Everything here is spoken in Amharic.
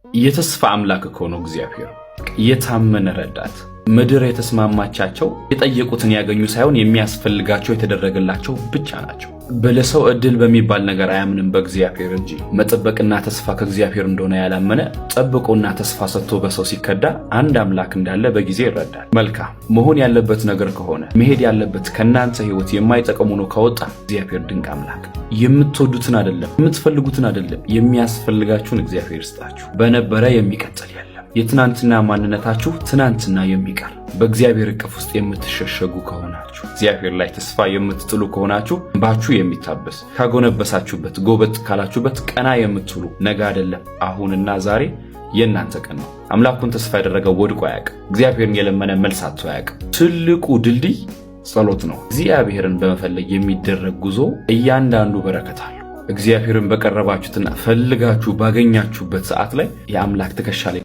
የተስፋ አምላክ ከሆነው እግዚአብሔር የታመነ ረዳት ምድር የተስማማቻቸው የጠየቁትን ያገኙ ሳይሆን የሚያስፈልጋቸው የተደረገላቸው ብቻ ናቸው። በለሰው እድል በሚባል ነገር አያምንም በእግዚአብሔር እንጂ መጠበቅና ተስፋ ከእግዚአብሔር እንደሆነ ያላመነ ጠብቆና ተስፋ ሰጥቶ በሰው ሲከዳ አንድ አምላክ እንዳለ በጊዜ ይረዳል። መልካም መሆን ያለበት ነገር ከሆነ መሄድ ያለበት ከናንተ ህይወት የማይጠቅሙ ነው ከወጣ እግዚአብሔር ድንቅ አምላክ የምትወዱትን አይደለም የምትፈልጉትን አይደለም የሚያስፈልጋችሁን እግዚአብሔር ይስጣችሁ። በነበረ የሚቀጥል ያለ የትናንትና ማንነታችሁ ትናንትና የሚቀር በእግዚአብሔር እቅፍ ውስጥ የምትሸሸጉ ከሆናችሁ እግዚአብሔር ላይ ተስፋ የምትጥሉ ከሆናችሁ ባችሁ የሚታበስ ካጎነበሳችሁበት ጎበጥ ካላችሁበት ቀና የምትሉ ነገ አይደለም አሁንና ዛሬ የእናንተ ቀን ነው። አምላኩን ተስፋ ያደረገው ወድቆ አያውቅም። እግዚአብሔርን የለመነ መልስ አጥቶ አያውቅም። ትልቁ ድልድይ ጸሎት ነው። እግዚአብሔርን በመፈለግ የሚደረግ ጉዞ እያንዳንዱ በረከት አለው። እግዚአብሔርን በቀረባችሁትና ፈልጋችሁ ባገኛችሁበት ሰዓት ላይ የአምላክ ትከሻ ላይ